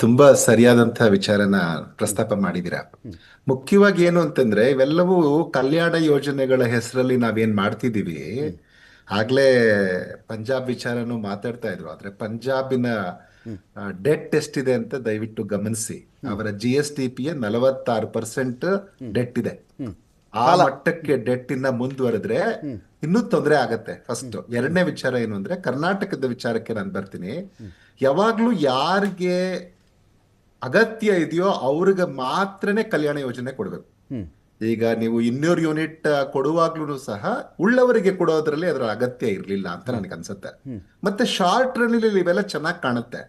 ತುಂಬಾ ಸರಿಯಾದಂತಹ ವಿಚಾರನ ಪ್ರಸ್ತಾಪ ಮಾಡಿದ್ದೀರಾ. ಮುಖ್ಯವಾಗಿ ಏನು ಅಂತಂದ್ರೆ ಇವೆಲ್ಲವೂ ಕಲ್ಯಾಣ ಯೋಜನೆಗಳ ಹೆಸರಲ್ಲಿ ನಾವೇನ್ ಮಾಡ್ತಿದೀವಿ. ಆಗ್ಲೇ ಪಂಜಾಬ್ ವಿಚಾರನು ಮಾತಾಡ್ತಾ ಇದ್ರು. ಆದ್ರೆ ಪಂಜಾಬಿನ ಡೆಟ್ ಎಷ್ಟಿದೆ ಅಂತ ದಯವಿಟ್ಟು ಗಮನಿಸಿ. ಅವರ GSDP 46% ಡೆಟ್ ಇದೆ. ಆ ಸಾಲ. ಮಟ್ಟಕ್ಕೆ ಡೆಟ್ ಇಂದ ಮುಂದುವರೆದ್ರೆ ಇನ್ನೂ ತೊಂದರೆ ಆಗತ್ತೆ. ಫಸ್ಟ್ ಎರಡನೇ ವಿಚಾರ ಏನು ಅಂದ್ರೆ ಕರ್ನಾಟಕದ ವಿಚಾರಕ್ಕೆ ನಾನು ಬರ್ತೀನಿ. ಯಾವಾಗ್ಲೂ ಯಾರಿಗೆ ಅಗತ್ಯ ಇದೆಯೋ ಅವ್ರಿಗೆ ಮಾತ್ರನೇ ಕಲ್ಯಾಣ ಯೋಜನೆ ಕೊಡ್ಬೇಕು. ಈಗ ನೀವು 200 ಯೂನಿಟ್ ಕೊಡುವಾಗ್ಲೂ ಸಹ ಉಳ್ಳವರಿಗೆ ಕೊಡೋದ್ರಲ್ಲಿ ಅದರ ಅಗತ್ಯ ಇರಲಿಲ್ಲ ಅಂತ ನನಗೆ ಅನ್ಸುತ್ತೆ. ಮತ್ತೆ ಶಾರ್ಟ್ ರನ್ ಅಲ್ಲಿ ಇವೆಲ್ಲ ಚೆನ್ನಾಗಿ ಕಾಣುತ್ತೆ.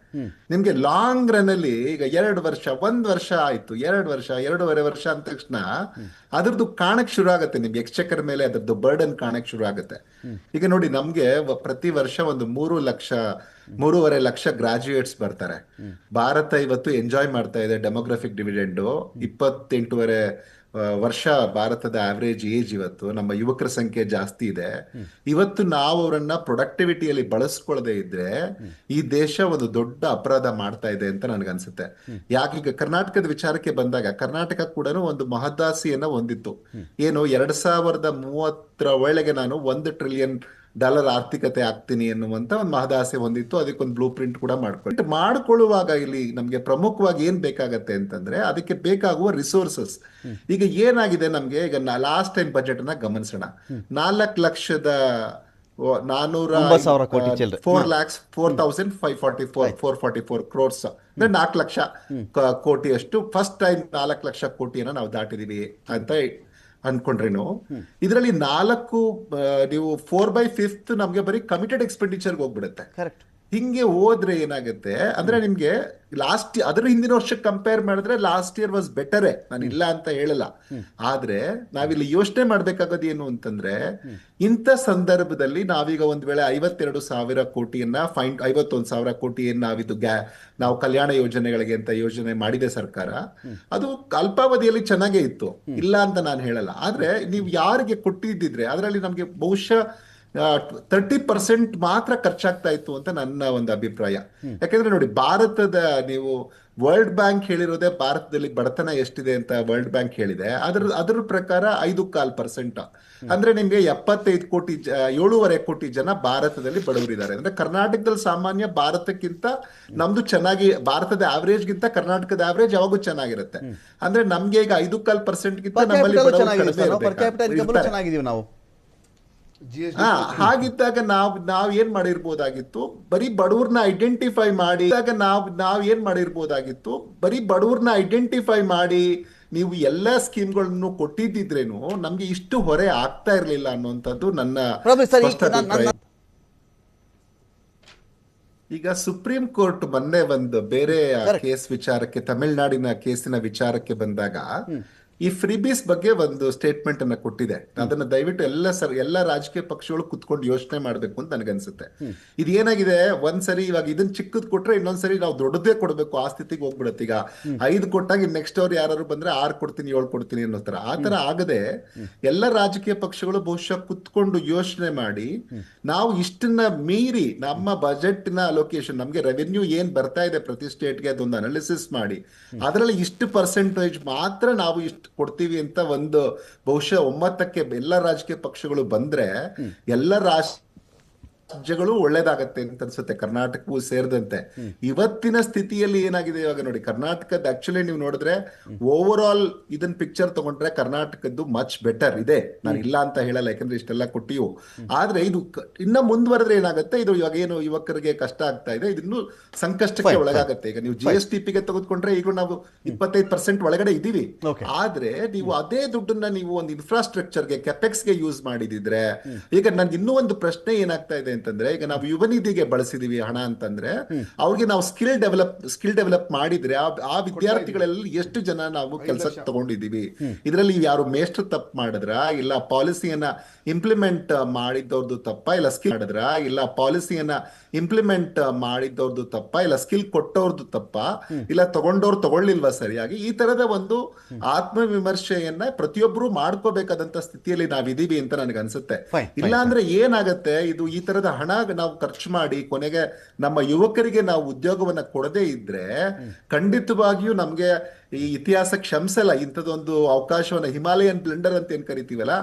ನಿಮ್ಗೆ ಲಾಂಗ್ ರನ್ ಅಲ್ಲಿ ಈಗ 2 ವರ್ಷ, 1 ವರ್ಷ ಆಯ್ತು, 2 ವರ್ಷ, 2.5 ವರ್ಷ ಅಂದ ತಕ್ಷಣ ಅದ್ರದ್ದು ಕಾಣಕ್ ಶುರು ಆಗುತ್ತೆ. ನಿಮ್ಗೆ ಎಕ್ಸ್ಚೆಕರ್ ಮೇಲೆ ಅದ್ರದ್ದು ಬರ್ಡನ್ ಕಾಣಕ್ ಶುರು ಆಗುತ್ತೆ. ಈಗ ನೋಡಿ, ನಮ್ಗೆ ಪ್ರತಿ ವರ್ಷ ಒಂದು 3 ಲಕ್ಷ 3.5 ಲಕ್ಷ ಗ್ರಾಜುಯೇಟ್ಸ್ ಬರ್ತಾರೆ. ಭಾರತ ಇವತ್ತು ಎಂಜಾಯ್ ಮಾಡ್ತಾ ಇದೆ ಡೆಮೋಗ್ರಫಿಕ್ ಡಿವಿಡೆಂಡು. 28 ವರ್ಷ ಭಾರತದ ಆವರೇಜ್ ಏಜ್. ಇವತ್ತು ನಮ್ಮ ಯುವಕರ ಸಂಖ್ಯೆ ಜಾಸ್ತಿ ಇದೆ. ಇವತ್ತು ನಾವು ಅವರನ್ನ ಪ್ರೊಡಕ್ಟಿವಿಟಿಯಲ್ಲಿ ಬಳಸ್ಕೊಳ್ಳದೆ ಇದ್ರೆ ಈ ದೇಶ ಒಂದು ದೊಡ್ಡ ಅಪರಾಧ ಮಾಡ್ತಾ ಇದೆ ಅಂತ ನನ್ಗನ್ಸುತ್ತೆ. ಯಾಕೀಗ ಕರ್ನಾಟಕದ ವಿಚಾರಕ್ಕೆ ಬಂದಾಗ ಕರ್ನಾಟಕ ಕೂಡ ಒಂದು ಮಹದಾಸಿಯನ್ನ ಹೊಂದಿತ್ತು. ಏನು 2030 ಒಳಗೆ ನಾನು $1 ಟ್ರಿಲಿಯನ್ ಆರ್ಥಿಕತೆ ಆಗ್ತೀನಿ ಎನ್ನುವಂತ ಒಂದು ಮಹದಾಸೆ ಹೊಂದಿತ್ತು. ಅದಕ್ಕೊಂದು ಬ್ಲೂ ಪ್ರಿಂಟ್ ಕೂಡ ಮಾಡ್ಕೊಳ್ಳುವಾಗ ಇಲ್ಲಿ ನಮ್ಗೆ ಪ್ರಮುಖವಾಗಿ ಏನ್ ಬೇಕಾಗತ್ತೆ ಅಂತಂದ್ರೆ ಅದಕ್ಕೆ ಬೇಕಾಗುವ ರಿಸೋರ್ಸಸ್. ಈಗ ಏನಾಗಿದೆ ನಮ್ಗೆ, ಈಗ ಲಾಸ್ಟ್ ಟೈಮ್ ಬಜೆಟ್ ಅನ್ನ ಗಮನಿಸೋಣ. 4 ಲಕ್ಷದ 9,000 ಕೋಟಿ ಚಿಲ್ಲರೆ. 4,04,544 crores ಅಂದ್ರೆ 4 ಲಕ್ಷ ಕೋಟಿಯಷ್ಟು ಫಸ್ಟ್ ಟೈಮ್ 4 ಲಕ್ಷ ಕೋಟಿಯನ್ನ ನಾವು ದಾಟಿದೀವಿ ಅಂತ ಅನ್ಕೊಂಡ್ರೇನು. ಇದರಲ್ಲಿ ನೀವು 4/5 ನಮ್ಗೆ ಬರೀ ಕಮಿಟೆಡ್ ಎಕ್ಸ್ಪೆಂಡಿಚರ್ಗೆ ಹೋಗ್ಬಿಡುತ್ತೆ. ಕರೆಕ್ಟ್. ಹಿಂಗೆ ಹೋದ್ರೆ ಏನಾಗುತ್ತೆ ಅಂದ್ರೆ ನಿಮ್ಗೆ ಅದರ ಹಿಂದಿನ ವರ್ಷಕ್ಕೆ ಕಂಪೇರ್ ಮಾಡಿದ್ರೆ ಲಾಸ್ಟ್ ಇಯರ್ ವಾಸ್ ಬೆಟರೇ, ನಾನು ಇಲ್ಲ ಅಂತ ಹೇಳಲ್ಲ. ಆದ್ರೆ ನಾವಿಲ್ಲಿ ಯೋಚನೆ ಮಾಡ್ಬೇಕಾಗೋದು ಏನು ಅಂತಂದ್ರೆ ಇಂಥ ಸಂದರ್ಭದಲ್ಲಿ ನಾವೀಗ ಒಂದ್ ವೇಳೆ 52,000 ಕೋಟಿಯನ್ನ 51,000 ಕೋಟಿಯನ್ನ ನಾವು ಕಲ್ಯಾಣ ಯೋಜನೆಗಳಿಗೆ ಅಂತ ಯೋಜನೆ ಮಾಡಿದೆ ಸರ್ಕಾರ. ಅದು ಅಲ್ಪಾವಧಿಯಲ್ಲಿ ಚೆನ್ನಾಗೇ ಇತ್ತು, ಇಲ್ಲ ಅಂತ ನಾನು ಹೇಳಲ್ಲ. ಆದ್ರೆ ನೀವು ಯಾರಿಗೆ ಕೊಟ್ಟಿದ್ದಿದ್ರೆ ಅದರಲ್ಲಿ ನಮ್ಗೆ ಬಹುಶಃ 30% ಮಾತ್ರ ಖರ್ಚಾಗ್ತಾ ಇತ್ತು ಅಂತ ನನ್ನ ಒಂದು ಅಭಿಪ್ರಾಯ. ಯಾಕಂದ್ರೆ ನೋಡಿ, ನೀವು ವರ್ಲ್ಡ್ ಬ್ಯಾಂಕ್ ಹೇಳಿರೋದೇ ಭಾರತದಲ್ಲಿ ಬಡತನ ಎಷ್ಟಿದೆ ಅಂತ ವರ್ಲ್ಡ್ ಬ್ಯಾಂಕ್ ಹೇಳಿದೆ. ಅದ್ರ ಪ್ರಕಾರ 5.25%. ಅಂದ್ರೆ ನಿಮ್ಗೆ 75 ಕೋಟಿ 7.5 ಕೋಟಿ ಜನ ಭಾರತದಲ್ಲಿ ಬಡವರಿದ್ದಾರೆ. ಅಂದ್ರೆ ಕರ್ನಾಟಕದಲ್ಲಿ ಸಾಮಾನ್ಯ ಭಾರತಕ್ಕಿಂತ ನಮ್ದು ಚೆನ್ನಾಗಿ, ಭಾರತದ ಆವರೇಜ್ ಗಿಂತ ಕರ್ನಾಟಕದ ಆವರೇಜ್ ಯಾವಾಗೂ ಚೆನ್ನಾಗಿರುತ್ತೆ. ಅಂದ್ರೆ ನಮ್ಗೆ ಈಗ 5.25% ಗಿಂತ ನಮ್ಮಲ್ಲಿ ಬಡವರು ಚೆನ್ನಾಗಿದ್ದೀವಿ ನಾವು. ಹಾಗಿದ್ದಾಗ ನಾವ್ ಏನ್ ಮಾಡಿರ್ಬೋದಾಗಿತ್ತು, ಬರೀ ಬಡವ್ರನ್ನ ಐಡೆಂಟಿಫೈ ಮಾಡಿ ನೀವು ಎಲ್ಲಾ ಸ್ಕೀಮ್ಗಳನ್ನು ಕೊಟ್ಟಿದ್ದಿದ್ರೇನು ನಮ್ಗೆ ಇಷ್ಟು ಹೊರೆ ಆಗ್ತಾ ಇರ್ಲಿಲ್ಲ ಅನ್ನುವಂಥದ್ದು ನನ್ನ ಸ್ಪಷ್ಟ ಅಭಿಪ್ರಾಯ. ಈಗ ಸುಪ್ರೀಂ ಕೋರ್ಟ್ ಮೊನ್ನೆ ಒಂದು ಬೇರೆ ಕೇಸ್ ವಿಚಾರಕ್ಕೆ, ತಮಿಳುನಾಡಿನ ಕೇಸಿನ ವಿಚಾರಕ್ಕೆ ಬಂದಾಗ ಈ ಫ್ರೀಬೀಸ್ ಬಗ್ಗೆ ಒಂದು ಸ್ಟೇಟ್ಮೆಂಟ್ ಅನ್ನ ಕೊಟ್ಟಿದೆ. ಅದನ್ನ ದಯವಿಟ್ಟು ಎಲ್ಲ ರಾಜಕೀಯ ಪಕ್ಷಗಳು ಕುತ್ಕೊಂಡು ಯೋಚನೆ ಮಾಡ್ಬೇಕು ಅಂತ ನನಗನ್ಸುತ್ತೆ. ಇದೇನಾಗಿದೆ, ಒಂದ್ಸರಿ ಇವಾಗ ಇದನ್ನ ಚಿಕ್ಕದ್ ಕೊಟ್ರೆ ಇನ್ನೊಂದ್ಸರಿ ನಾವು ದೊಡ್ಡದೇ ಕೊಡ್ಬೇಕು, ಆ ಸ್ಥಿತಿಗೆ ಹೋಗ್ಬಿಡುತ್ತೆ. ಈಗ 5 ಕೊಟ್ಟಾಗ ನೆಕ್ಸ್ಟ್ ಅವ್ರು ಯಾರು ಬಂದ್ರೆ 6 ಕೊಡ್ತೀನಿ 7 ಕೊಡ್ತೀನಿ ಅನ್ನೋ ತರ. ಆ ತರ ಆಗದೆ ಎಲ್ಲ ರಾಜಕೀಯ ಪಕ್ಷಗಳು ಬಹುಶಃ ಕುತ್ಕೊಂಡು ಯೋಚನೆ ಮಾಡಿ ನಾವು ಇಷ್ಟನ್ನ ಮೀರಿ ನಮ್ಮ ಬಜೆಟ್ ನ ಅಲೋಕೇಶನ್, ನಮ್ಗೆ ರೆವೆನ್ಯೂ ಏನ್ ಬರ್ತಾ ಇದೆ ಪ್ರತಿ ಸ್ಟೇಟ್ಗೆ ಅದೊಂದು ಅನಾಲಿಸಿಸ್ ಮಾಡಿ ಅದರಲ್ಲಿ ಇಷ್ಟು ಪರ್ಸೆಂಟೇಜ್ ಮಾತ್ರ ನಾವು ಇಷ್ಟು ಕೊಡ್ತೀವಿ ಅಂತ ಒಂದು ಬಹುಶಃ ಒಮ್ಮತಕ್ಕೆ ಎಲ್ಲ ರಾಜಕೀಯ ಪಕ್ಷಗಳು ಬಂದ್ರೆ ಎಲ್ಲ ರಾಜ್ಯಗಳು ಒಳ್ಳೇದಾಗತ್ತೆ ಅಂತ ಅನ್ಸುತ್ತೆ, ಕರ್ನಾಟಕವೂ ಸೇರಿದಂತೆ. ಇವತ್ತಿನ ಸ್ಥಿತಿಯಲ್ಲಿ ಏನಾಗಿದೆ, ಇವಾಗ ನೋಡಿ ಕರ್ನಾಟಕದ ಆಕ್ಚುಲಿ ನೀವು ನೋಡಿದ್ರೆ ಓವರ್ ಆಲ್ ಇದನ್ನ ಪಿಕ್ಚರ್ ತಗೊಂಡ್ರೆ ಕರ್ನಾಟಕದ್ದು ಮಚ್ ಬೆಟರ್ ಇದೆ, ನಾನು ಇಲ್ಲ ಅಂತ ಹೇಳಲ್ಲ, ಯಾಕಂದ್ರೆ ಇಷ್ಟೆಲ್ಲ ಕೊಟ್ಟಿವು. ಆದ್ರೆ ಇದು ಇನ್ನ ಮುಂದುವರೆದ್ರೆ ಏನಾಗುತ್ತೆ, ಇದು ಇವಾಗ ಏನು ಯುವಕರಿಗೆ ಕಷ್ಟ ಆಗ್ತಾ ಇದೆ, ಇದಿನ್ನು ಸಂಕಷ್ಟಕ್ಕೆ ಒಳಗಾಗತ್ತೆ. ಈಗ ನೀವು GSDP ತೆಗೆದುಕೊಂಡ್ರೆ ಈಗ ನಾವು 25% ಒಳಗಡೆ ಇದೀವಿ. ಆದ್ರೆ ನೀವು ಅದೇ ದುಡ್ಡನ್ನ ನೀವು ಒಂದು ಇನ್ಫ್ರಾಸ್ಟ್ರಕ್ಚರ್ಗೆ ಕೆಪೆಕ್ಸ್ಗೆ ಯೂಸ್ ಮಾಡಿದಿದ್ರೆ, ಈಗ ನನ್ಗೆ ಇನ್ನೂ ಒಂದು ಪ್ರಶ್ನೆ ಏನಾಗ್ತಾ ಇದೆ ಅಂತಂದ್ರೆ, ಈಗ ನಾವು ಯುವ ನಿಧಿಗೆ ಬಳಸಿದೀವಿ ಹಣ ಅಂತಂದ್ರೆ ಅವ್ರಿಗೆ ನಾವು ಸ್ಕಿಲ್ ಡೆವಲಪ್ ಮಾಡಿದ್ರೆ ಆ ವಿದ್ಯಾರ್ಥಿಗಳಲ್ಲಿ ಎಷ್ಟು ಜನ ನಾವು ಕೆಲಸಕ್ಕೆ ತಗೊಂಡಿದೀವಿ. ಇದರಲ್ಲಿ ಯಾರು ಮೇಷ್ಟ್ರು ತಪ್ಪು ಮಾಡಿದ್ರ, ಇಲ್ಲ ಪಾಲಿಸಿಯನ್ನ ಇಂಪ್ಲಿಮೆಂಟ್ ಮಾಡಿದ್ದವ್ರದ್ದು ತಪ್ಪ, ಇಲ್ಲ ಸ್ಕಿಲ್ ಮಾಡಿದ್ರ, ಇಲ್ಲ ಪಾಲಿಸಿಯನ್ನ ಇಂಪ್ಲಿಮೆಂಟ್ ಮಾಡಿದ್ದವ್ರದ್ದು ತಪ್ಪ, ಇಲ್ಲ ಸ್ಕಿಲ್ ಕೊಟ್ಟವ್ರದ್ದು ತಪ್ಪ, ಇಲ್ಲ ತಗೊಳ್ಳಿಲ್ವಾ ಸರಿಯಾಗಿ. ಈ ತರದ ಒಂದು ಆತ್ಮವಿಮರ್ಶೆಯನ್ನ ಪ್ರತಿಯೊಬ್ರು ಮಾಡ್ಕೋಬೇಕಾದಂತ ಸ್ಥಿತಿಯಲ್ಲಿ ನಾವಿದೀವಿ ಅಂತ ನನಗನ್ಸುತ್ತೆ. ಇಲ್ಲ ಅಂದ್ರೆ ಏನಾಗತ್ತೆ, ಈ ತರದ ಕೇಂದ್ರದ ಹಣ ನಾವು ಖರ್ಚು ಮಾಡಿ ಕೊನೆಗೆ ನಮ್ಮ ಯುವಕರಿಗೆ ನಾವು ಉದ್ಯೋಗವನ್ನ ಕೊಡದೇ ಇದ್ರೆ ಖಂಡಿತವಾಗಿಯೂ ನಮ್ಗೆ ಈ ಇತಿಹಾಸ ಕ್ಷಮಿಸಲ್ಲ. ಇಂಥದ್ದೊಂದು ಅವಕಾಶವನ್ನ ಹಿಮಾಲಯನ್ ಬ್ಲೆಂಡರ್ ಅಂತ ಏನ್ ಕರಿತೀವಲ್ಲ,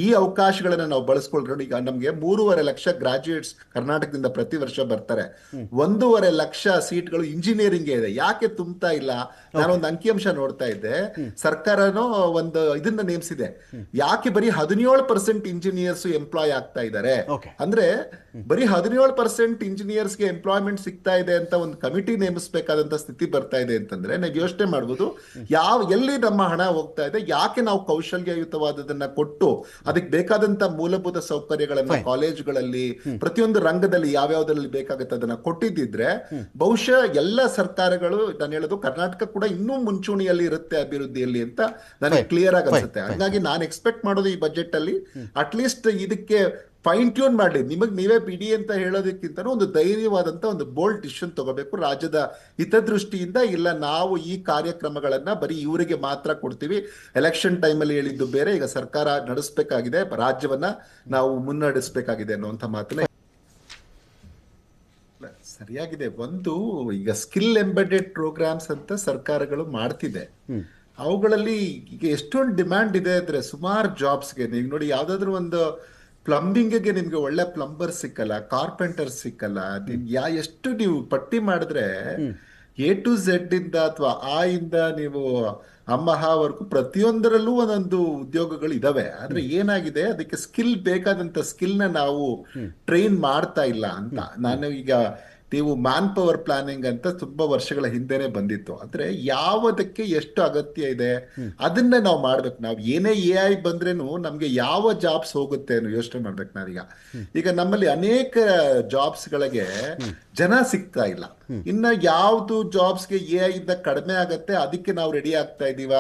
ಈ ಅವಕಾಶಗಳನ್ನ ನಾವು ಬಳಸ್ಕೊಳ್ಕೊಂಡು ಈಗ ನಮ್ಗೆ 3.5 ಲಕ್ಷ ಗ್ರಾಜುಯೇಟ್ಸ್ ಕರ್ನಾಟಕದಿಂದ ಪ್ರತಿ ವರ್ಷ ಬರ್ತಾರೆ. 1.5 ಲಕ್ಷ ಸೀಟ್ಗಳು ಇಂಜಿನಿಯರಿಂಗ್ ಇದೆ. ಯಾಕೆ ತುಂಬ್ತಾ ಇಲ್ಲ? ನಾನೊಂದು ಅಂಕಿಅಂಶ ನೋಡ್ತಾ ಇದ್ದೆ. ಸರ್ಕಾರನೋ ಒಂದು ಇದನ್ನ ನೇಮಿಸಿದೆ. ಯಾಕೆ ಬರೀ 17% ಇಂಜಿನಿಯರ್ಸ್ ಎಂಪ್ಲಾಯ್ ಆಗ್ತಾ ಇದ್ದಾರೆ ಅಂದ್ರೆ, ಬರೀ 17% ಇಂಜಿನಿಯರ್ಸ್ಗೆ ಎಂಪ್ಲಾಯ್ಮೆಂಟ್ ಸಿಗ್ತಾ ಇದೆ ಅಂತ ಒಂದು ಕಮಿಟಿ ನೇಮಿಸಬೇಕಾದಂತ ಸ್ಥಿತಿ ಬರ್ತಾ ಇದೆ ಅಂತಂದ್ರೆ ನಾವು ಯೋಚನೆ ಮಾಡ್ಬೋದು ಎಲ್ಲಿ ನಮ್ಮ ಹಣ ಹೋಗ್ತಾ ಇದೆ, ಯಾಕೆ ನಾವು ಕೌಶಲ್ಯಯುತವಾದದನ್ನ ಕೊಟ್ಟು ಅದಕ್ಕೆ ಬೇಕಾದಂತ ಮೂಲಭೂತ ಸೌಕರ್ಯಗಳನ್ನ ಕಾಲೇಜುಗಳಲ್ಲಿ ಪ್ರತಿಯೊಂದು ರಂಗದಲ್ಲಿ ಯಾವ್ಯಾವ್ದ್ರಲ್ಲಿ ಬೇಕಾಗುತ್ತೆ ಅದನ್ನ ಕೊಟ್ಟಿದ್ದಿದ್ರೆ ಬಹುಶಃ ಎಲ್ಲ ಸರ್ಕಾರಗಳು, ನಾನು ಹೇಳೋದು ಕರ್ನಾಟಕ ಕೂಡ ಇನ್ನೂ ಮುಂಚೂಣಿಯಲ್ಲಿ ಇರುತ್ತೆ ಅಭಿವೃದ್ಧಿಯಲ್ಲಿ ಅಂತ ನನಗೆ ಕ್ಲಿಯರ್ ಆಗಿ ಅನ್ಸುತ್ತೆ. ಹಾಗಾಗಿ ನಾನು ಎಕ್ಸ್ಪೆಕ್ಟ್ ಮಾಡೋದು ಈ ಬಜೆಟ್ ಅಲ್ಲಿ ಅಟ್ಲೀಸ್ಟ್ ಇದಕ್ಕೆ ಫೈನ್ ಟ್ಯೂನ್ ಮಾಡಿ, ನಿಮಗ್ ನೀವೇ ಬಿಡಿ ಅಂತ ಹೇಳೋದಕ್ಕಿಂತ ಒಂದು ಧೈರ್ಯವಾದಂತ ಒಂದು ಬೋಲ್ಡ್ ಡಿಸಿಷನ್ ತಗೋಬೇಕು ರಾಜ್ಯದ ಹಿತದೃಷ್ಟಿಯಿಂದ. ಇಲ್ಲ ನಾವು ಈ ಕಾರ್ಯಕ್ರಮಗಳನ್ನ ಬರೀ ಇವರಿಗೆ ಮಾತ್ರ ಕೊಡ್ತೀವಿ, ಎಲೆಕ್ಷನ್ ಟೈಮಲ್ಲಿ ಹೇಳಿದ್ದು ಬೇರೆ, ಈಗ ಸರ್ಕಾರ ನಡೆಸಬೇಕಾಗಿದೆ, ರಾಜ್ಯವನ್ನ ನಾವು ಮುನ್ನಡೆಸಬೇಕಾಗಿದೆ ಅನ್ನುವಂಥ ಮಾತನ್ನ ಸರಿಯಾಗಿದೆ. ಒಂದು ಈಗ ಸ್ಕಿಲ್ ಎಂಬೆಡೆಡ್ ಪ್ರೋಗ್ರಾಮ್ಸ್ ಅಂತ ಸರ್ಕಾರಗಳು ಮಾಡ್ತಿದೆ. ಅವುಗಳಲ್ಲಿ ಈಗ ಎಷ್ಟೊಂದು ಡಿಮ್ಯಾಂಡ್ ಇದೆ ಅಂದ್ರೆ ಸುಮಾರು ಜಾಬ್ಸ್ಗೆ ನೀವು ನೋಡಿ, ಯಾವ್ದಾದ್ರು ಒಂದು ಪ್ಲಂಬಿಂಗ್ಗೆ ನಿಮ್ಗೆ ಒಳ್ಳೆ ಪ್ಲಂಬರ್ ಸಿಕ್ಕಲ್ಲ, ಕಾರ್ಪೆಂಟರ್ ಸಿಕ್ಕಲ್ಲ. ಎಷ್ಟು ನೀವು ಪಟ್ಟಿ ಮಾಡಿದ್ರೆ A to Z ಇಂದ ಅಥವಾ ಆ ಇಂದ ನೀವು ಅಮ್ಮಹವರೆಗೂ ಪ್ರತಿಯೊಂದರಲ್ಲೂ ಒಂದೊಂದು ಉದ್ಯೋಗಗಳು ಇದಾವೆ. ಆದ್ರೆ ಏನಾಗಿದೆ, ಅದಕ್ಕೆ ಸ್ಕಿಲ್ ಬೇಕಾದಂತ ಸ್ಕಿಲ್ನ ನಾವು ಟ್ರೈನ್ ಮಾಡ್ತಾ ಇಲ್ಲ ಅಂತ. ನಾನು ಈಗ ನೀವು ಮ್ಯಾನ್ ಪವರ್ ಪ್ಲಾನಿಂಗ್ ಅಂತ ತುಂಬಾ ವರ್ಷಗಳ ಹಿಂದೆನೆ ಬಂದಿತ್ತು. ಅಂದ್ರೆ ಯಾವದಕ್ಕೆ ಎಷ್ಟು ಅಗತ್ಯ ಇದೆ ಅದನ್ನ ನಾವು ಮಾಡ್ಬೇಕು. ನಾವು ಏನೇ AI ಬಂದ್ರೇನು ನಮ್ಗೆ ಯಾವ ಜಾಬ್ಸ್ ಹೋಗುತ್ತೆ ಅನ್ನೋ ಯೋಚನೆ ಮಾಡ್ಬೇಕು ನಾವೀಗ. ಈಗ ನಮ್ಮಲ್ಲಿ ಅನೇಕ ಜಾಬ್ಸ್ ಗಳಿಗೆ ಜನ ಸಿಗ್ತಾ ಇಲ್ಲ. ಇನ್ನ ಯಾವ್ದು ಜಾಬ್ಸ್ಗೆ AI ಇಂದ ಕಡಿಮೆ ಆಗತ್ತೆ ಅದಕ್ಕೆ ನಾವು ರೆಡಿ ಆಗ್ತಾ ಇದೀವ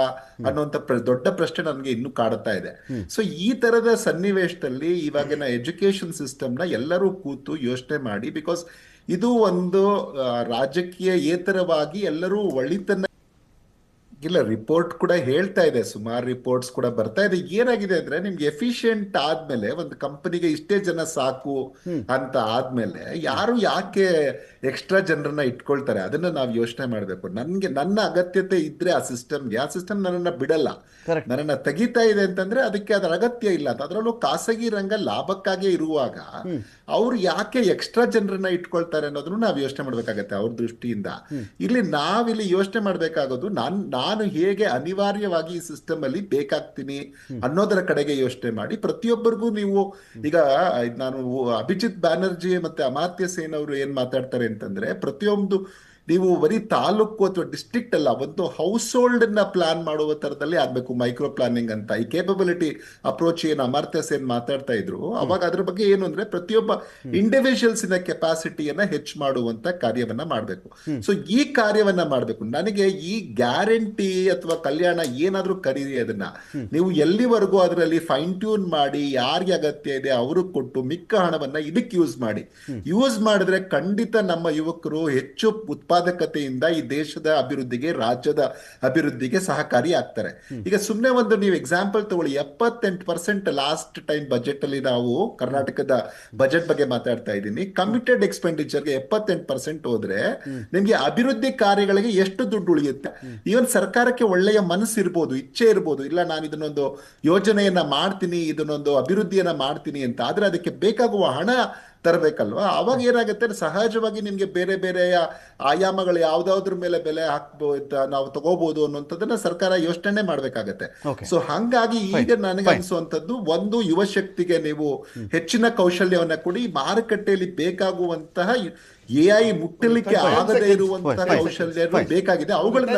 ಅನ್ನೋಂಥ ದೊಡ್ಡ ಪ್ರಶ್ನೆ ನನ್ಗೆ ಇನ್ನೂ ಕಾಡ್ತಾ ಇದೆ. ಸೊ ಈ ತರದ ಸನ್ನಿವೇಶದಲ್ಲಿ ಇವಾಗಿನ ಎಜುಕೇಶನ್ ಸಿಸ್ಟಮ್ನ ಎಲ್ಲರೂ ಕೂತು ಯೋಚನೆ ಮಾಡಿ, ಬಿಕಾಸ್ ಇದು ಒಂದು ರಾಜಕೀಯೇತರವಾಗಿ ಎಲ್ಲರೂ ಒಳಿತನ್ನ ಇಲ್ಲ. ರಿಪೋರ್ಟ್ ಕೂಡ ಹೇಳ್ತಾ ಇದೆ, ಸುಮಾರು ರಿಪೋರ್ಟ್ಸ್ ಕೂಡ ಬರ್ತಾ ಇದೆ. ಏನಾಗಿದೆ ಅಂದ್ರೆ ನಿಮ್ಗೆ ಎಫಿಷಿಯಂಟ್ ಆದ್ಮೇಲೆ ಒಂದು ಕಂಪನಿಗೆ ಇಷ್ಟೇ ಜನ ಸಾಕು ಅಂತ ಆದ್ಮೇಲೆ ಯಾರು ಯಾಕೆ ಎಕ್ಸ್ಟ್ರಾ ಜನರನ್ನ ಇಟ್ಕೊಳ್ತಾರೆ ಅದನ್ನ ನಾವು ಯೋಚನೆ ಮಾಡ್ಬೇಕು. ನನ್ನ ಅಗತ್ಯತೆ ಇದ್ರೆ ಆ ಸಿಸ್ಟಮ್ ನನ್ನನ್ನ ಬಿಡಲ್ಲ, ನನ್ನನ್ನ ತೆಗಿತಾ ಇದೆ ಅಂತಂದ್ರೆ ಅದಕ್ಕೆ ಅದರ ಅಗತ್ಯ ಇಲ್ಲ. ಅದರಲ್ಲೂ ಖಾಸಗಿ ರಂಗ ಲಾಭಕ್ಕಾಗಿ ಇರುವಾಗ ಅವ್ರು ಯಾಕೆ ಎಕ್ಸ್ಟ್ರಾ ಜನರನ್ನ ಇಟ್ಕೊಳ್ತಾರೆ ಅನ್ನೋದನ್ನು ನಾವು ಯೋಚನೆ ಮಾಡ್ಬೇಕಾಗತ್ತೆ ಅವ್ರ ದೃಷ್ಟಿಯಿಂದ. ನಾವಿಲ್ಲಿ ಯೋಚನೆ ಮಾಡ್ಬೇಕಾಗೋದು ನಾನು ಹೇಗೆ ಅನಿವಾರ್ಯವಾಗಿ ಈ ಸಿಸ್ಟಮ್ ಅಲ್ಲಿ ಬೇಕಾಗ್ತೀನಿ ಅನ್ನೋದರ ಕಡೆಗೆ ಯೋಚನೆ ಮಾಡಿ. ಪ್ರತಿಯೊಬ್ಬರಿಗೂ ನೀವು ಈಗ ನಾನು ಅಭಿಜಿತ್ ಬ್ಯಾನರ್ಜಿ ಮತ್ತೆ ಅಮಾತ್ಯ ಸೇನ್ ಅವರು ಏನ್ ಮಾತಾಡ್ತಾರೆ ಅಂತಂದ್ರೆ, ಪ್ರತಿಯೊಂದು ನೀವು ಬರೀ ತಾಲೂಕು ಅಥವಾ ಡಿಸ್ಟ್ರಿಕ್ಟ್ ಅಲ್ಲ, ಒಂದು ಹೌಸ್ ಹೋಲ್ಡ್ ನ ಪ್ಲಾನ್ ಮಾಡುವ ತರದಲ್ಲಿ ಆಗ್ಬೇಕು ಮೈಕ್ರೋ ಪ್ಲಾನಿಂಗ್ ಅಂತ. ಈ ಕೇಪಬಿಲಿಟಿ ಅಪ್ರೋಚ್ ಏನ್ ಅಮರ್ತ್ಯ ಸೇನ್ ಮಾತಾಡ್ತಾ ಇದ್ರು ಅವಾಗ ಅದ್ರ ಬಗ್ಗೆ ಏನು ಅಂದ್ರೆ ಪ್ರತಿಯೊಬ್ಬ ಇಂಡಿವಿಜುವಲ್ಸ್ ನ ಕೆಪಾಸಿಟಿಯನ್ನ ಹೆಚ್ಚು ಮಾಡುವಂತ ಕಾರ್ಯವನ್ನ ಮಾಡ್ಬೇಕು. ಸೊ ಈ ಕಾರ್ಯವನ್ನ ಮಾಡ್ಬೇಕು. ನನಗೆ ಈ ಗ್ಯಾರಂಟಿ ಅಥವಾ ಕಲ್ಯಾಣ ಏನಾದ್ರೂ ಕರೀರಿ, ಅದನ್ನ ನೀವು ಎಲ್ಲಿವರೆಗೂ ಅದರಲ್ಲಿ ಫೈನ್ ಟ್ಯೂನ್ ಮಾಡಿ ಯಾರಿಗೆ ಅಗತ್ಯ ಇದೆ ಅವ್ರಿಗೆ ಕೊಟ್ಟು ಮಿಕ್ಕ ಹಣವನ್ನ ಇದಕ್ಕೆ ಯೂಸ್ ಮಾಡಿದ್ರೆ ಖಂಡಿತ ನಮ್ಮ ಯುವಕರು ಹೆಚ್ಚು ಉತ್ಪಾದಕತೆಯಿಂದ ಈ ದೇಶದ ಅಭಿವೃದ್ಧಿಗೆ, ರಾಜ್ಯದ ಅಭಿವೃದ್ಧಿಗೆ ಸಹಕಾರಿ ಆಗ್ತಾರೆ. ಈಗ ಸುಮ್ಮನೆ ಒಂದು ನೀವು ಎಕ್ಸಾಂಪಲ್ ತಗೊಳ್ಳಿ, 78% ಲಾಸ್ಟ್ ಟೈಮ್ ಬಜೆಟ್ ಅಲ್ಲಿ ನಾವು ಕರ್ನಾಟಕದ ಬಜೆಟ್ ಬಗ್ಗೆ ಮಾತಾಡ್ತಾ ಇದ್ದೀನಿ. ಕಮಿಟೆಡ್ ಎಕ್ಸ್ಪೆಂಡಿಚರ್ಗೆ 78% ಹೋದ್ರೆ ನಿಮ್ಗೆ ಅಭಿವೃದ್ಧಿ ಕಾರ್ಯಗಳಿಗೆ ಎಷ್ಟು ದುಡ್ಡು ಉಳಿಯುತ್ತೆ? ಈವನ್ ಸರ್ಕಾರಕ್ಕೆ ಒಳ್ಳೆಯ ಮನಸ್ಸು ಇರ್ಬೋದು, ಇಚ್ಛೆ ಇರ್ಬೋದು, ಇಲ್ಲ ನಾನು ಇದನ್ನೊಂದು ಯೋಜನೆಯನ್ನ ಮಾಡ್ತೀನಿ, ಇದನ್ನೊಂದು ಅಭಿವೃದ್ಧಿಯನ್ನ ಮಾಡ್ತೀನಿ ಅಂತ, ಆದ್ರೆ ಅದಕ್ಕೆ ಬೇಕಾಗುವ ಹಣ ತರಬೇಕಲ್ವಾ? ಅವಾಗ ಏನಾಗುತ್ತೆ, ಸಹಜವಾಗಿ ನಿಮ್ಗೆ ಬೇರೆ ಬೇರೆಯ ಆಯಾಮಗಳು ಯಾವ್ದಾದ್ರ ಮೇಲೆ ಬೆಲೆ ಹಾಕ್ಬೋದು, ನಾವು ತಗೋಬಹುದು ಅನ್ನುವಂಥದ್ದನ್ನ ಸರ್ಕಾರ ಯೋಚನೆ ಮಾಡ್ಬೇಕಾಗತ್ತೆ. ಸೊ ಹಂಗಾಗಿ ಈಗ ನನಗೆ ಅನ್ಸುವಂಥದ್ದು, ಒಂದು ಯುವ ಶಕ್ತಿಗೆ ನೀವು ಹೆಚ್ಚಿನ ಕೌಶಲ್ಯವನ್ನ ಕೊಡಿ. ಮಾರುಕಟ್ಟೆಯಲ್ಲಿ ಬೇಕಾಗುವಂತಹ AI ಮುಟ್ಟಲಿಕ್ಕೆ ಆಗದೇ ಇರುವಂತಹ ಕೌಶಲ್ಯ ಬೇಕಾಗಿದೆ, ಅವುಗಳನ್ನ